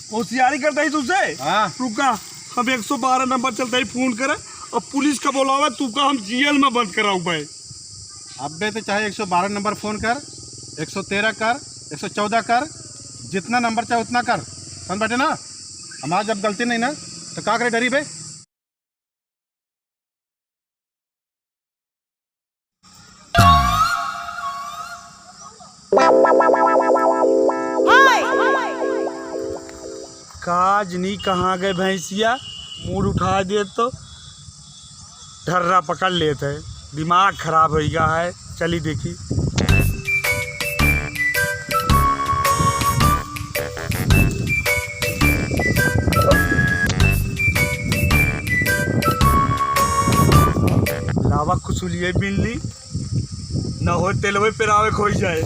होशियारी करता ही तुझसे। हाँ रुका, हम 112 नंबर चलता ही फोन करे और पुलिस का बोलावे तू का हम जेल में बंद कराऊ भाई। अबे तो चाहे 112 नंबर फ़ोन कर, 113 कर, 114 कर, जितना नंबर चाहे उतना कर, समझ बैठे ना। हमारा जब गलती नहीं ना तो का करे डरी बे। काजनी कहाँ गए भैंसिया, मूड उठा दे तो ढर्रा पकड़ लेते है, दिमाग खराब हो गया है। चली देखी। लावा कुसुलिए बिल्ली न हो तेलवे पेरावे खोई जाए।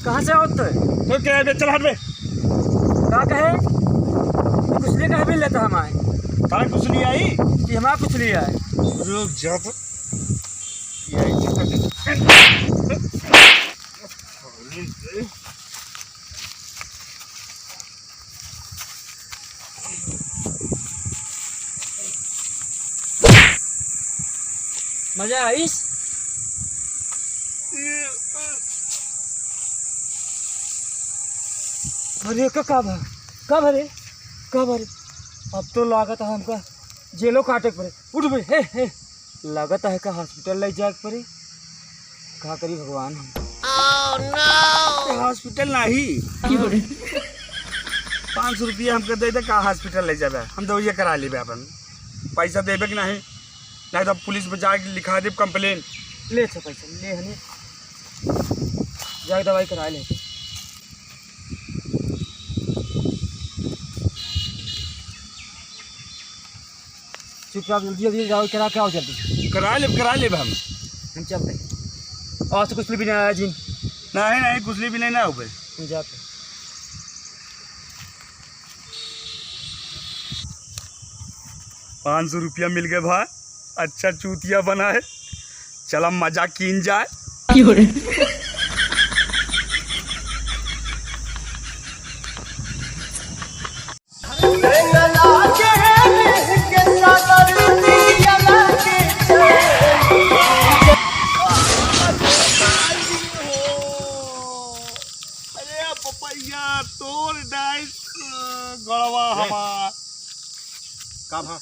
कहाँ से आओ तो क्या है, चल हट बे। का कहे कुछ लिए कहे भी लेता हमारे कहाँ कुछ नहीं आई कि हमारा कुछ लिया है। रुक जा तो। मजा आईस। अरे कब अरे अब तो लागत है हमका जेलो काटे पड़े। उठ भाई हे लागत है का हॉस्पिटल ले जाए पड़े। का करी भगवान हम। हॉस्पिटल नहीं 500 रुपया हमको दे दे, का हॉस्पिटल ले जाबे। हम तो ये करा लेबे, अपन पैसा देबे कि नहीं तो पुलिस में जाके लिखा दे कंप्लेन। ले अच्छा पैसा ले हने जाके दवाई करा ले। चुपचाप जल्दी जाओ करा के आओ जल्दी। करा ले हम चलते और तो कुछ भी नहीं आया जिन नहीं कुछ भी नहीं ना हो भाई। हम जाते 500 रुपया मिल गए भाई, अच्छा चूतिया बना है। चल हम मजा कीन जाए। पपैया तोड़ डाइस गड़वा हमार का भा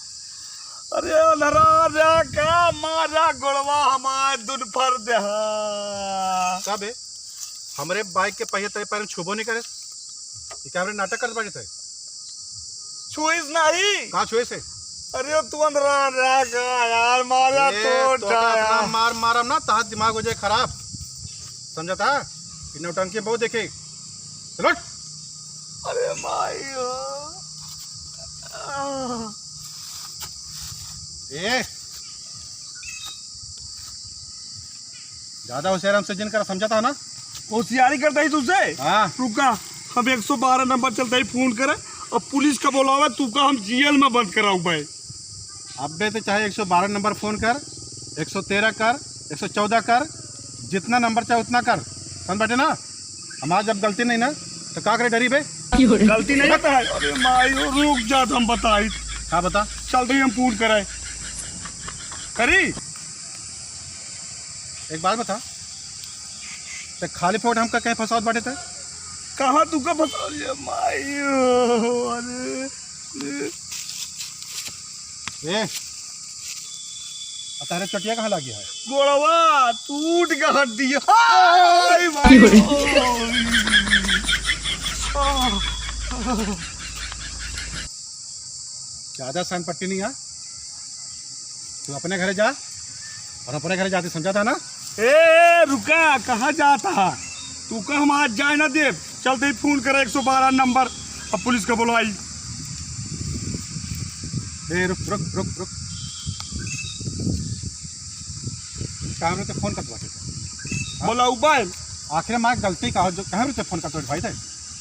अरे नराजा का मारा गड़वा हमार दुन फर दे। सब है हमरे बाइक के पहिए तय पैर छुबो नहीं करे। ये क्या हमरे नाटक कर बाटे थे छुईस नहीं कहाँ छुए से। अरे तू नराजा का यार मारा तो तो मार मारम ना तहां दिमाग हो जाए खराब, समझता है। नौटंकी बहुत देखे। चलो अरे माई ए ज्यादा होशियार हमसे जिन कर, समझता है ना। होशियारी करता ही तुझसे। हाँ रुका, हम 112 नंबर चलता ही फोन करे और पुलिस का बोलावे तू का हम जेल में बंद कराऊ भाई। अबे तो चाहे 112 नंबर फ़ोन कर, 113 कर, 114 कर, जितना नंबर चाहे उतना कर, समझ बैठे ना। हमारा जब गलती नहीं ना तो का करे डरी बे। गलती नहीं होता है। अरे माई रुक जा, हम बताई। हाँ बता। चलते ही हम फोन कराए करी। एक बात बता, तो खाली फोट हमका कहीं फंसावत बाटे थे। कहाँ तू का फंसा लिया माई। अरे ए तारे चटिया कहाँ लग गया है। गोड़वा टूट का हड्डी। हाय भाई ज़्यादा सान पट्टी नहीं है। तू अपने घरे जा और अपने घरे जाते समझा था ना। ए रुका, कहाँ जाता? तू का हम आज जाए ना दे, चलते ही फोन करे 112 नंबर, अब पुलिस को बुलवाई। ए रुक रुक रुक रुक, कैमरे से फोन कर बैठे बोला उपाय आखिर माँ गलती का जो कैमरे से फोन कर भाई थे,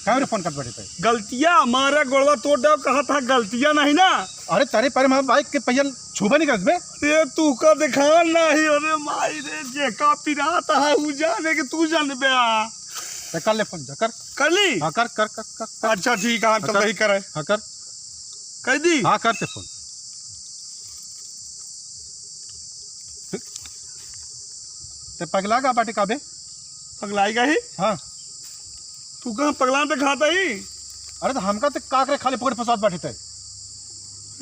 कैमरे फोन कर बैठे थे। गलतियाँ हमारा गोड़वा तोड़ दो, कहा था गलतियाँ नहीं ना। अरे तेरे पर मैं बाइक के पहिया छुबा नहीं कर बे। अरे तू का दिखा नहीं, अरे माई रे जे का पिराता है वो जाने के तू जान बे। तो कर ले फोन, जा कर ली? हाँ कर कर कर कर, कर। अच्छा ठीक है, चल रही करे। हाँ कर, कह दी? हाँ करते फोन। ते पगला का बाटे काबे? पगलाएगा ही? हाँ। तू कहाँ पगला पे खाता ही? अरे तो हमका तो काकरे खाली पकड़ फसाद बैठे थे।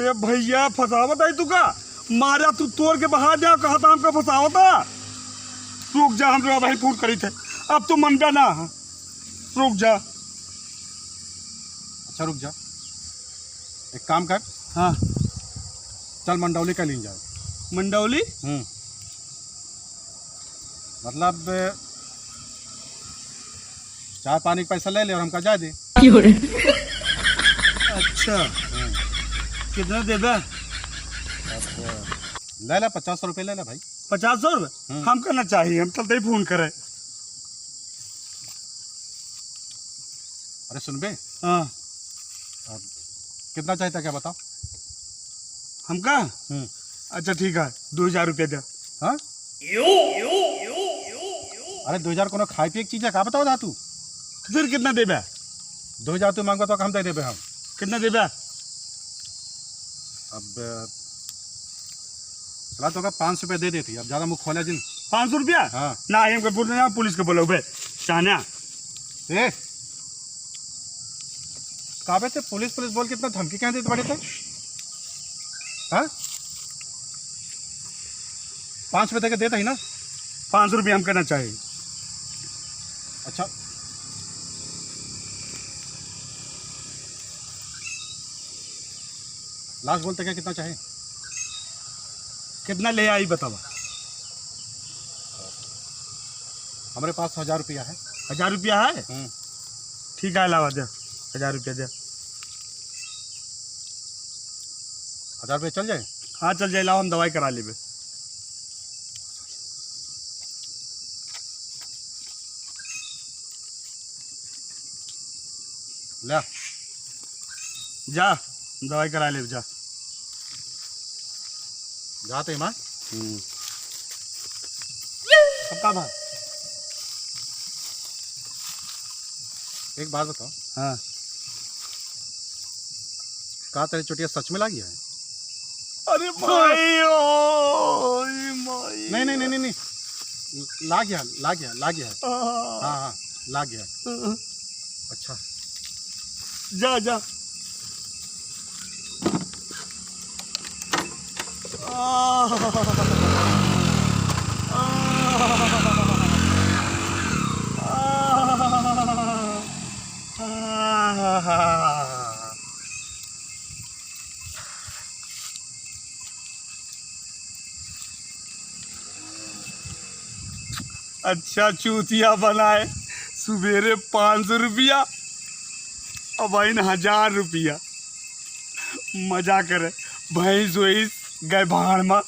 ए भैया फसावत है तू का? मारा तू तोड़ के बाहर जा, कहा था हमका फसावत है। रुक जा, हम तो भाई फोन करी थे, अब तो मन ना। रुक जा। अच्छा रुक जा, एक काम कर। हाँ चल मंडौली का लीन जाए। मंडौली? मतलब चाय पानी का पैसा ले ले और हमका जाए दे। अच्छा कितना दे दे? ले ले 50 रुपये ले ले भाई। 50 रुपये हम करना चाहिए, हम चलते ही फोन करे। अरे सुन बे, हाँ अब कितना चाहिए था क्या बताओ? हमका? अच्छा ठीक है, 2000 रुपया दे। हाँ अरे 2000 को खाए पिए की चीज़ है, कहा बताओ दा तू। तो फिर कितना दे बे? 2000 तू मांगो तो हम दे देबे। हम कितना दे बे? अब चला तो 500 रुपये दे देती, अब ज़्यादा मुँह खोले जिन। 500 रुपया? हाँ ना हमको बोल रहे पुलिस को बोलो बे शाना। ए काबे थे पुलिस पुलिस बोल के इतना धमकी कहाँ देते बड़े थे? हाँ 5 रुपये दे के देता ही ना। 500 रुपया हम करना चाहिए। अच्छा लास्ट बोलते क्या कितना चाहे? कितना ले आई बतावा? हमारे पास 1000 रुपया है। 1000 रुपया है? ठीक है, अलावा दे 1000 रुपया दे। 1000 रुपये चल जाए? हाँ चल जाए, लाओ हम दवाई करा लेबे। ले जा दवाई करा ले जा। जाते हैं माँ। सबका भाई एक बात बताओ, हाँ कहा तेरी चुटिया सच में लागी है? अरे भाई ओ माई। नहीं नहीं नहीं नहीं, नहीं। ला गया ला गया ला गया। हाँ हाँ ला गया। अच्छा जा जा। अच्छा चूतिया बनाए, सवेरे 500 रुपया, अब भाई 1000 रुपया। मजा करे, भैंस वैंस गए भाड़ में।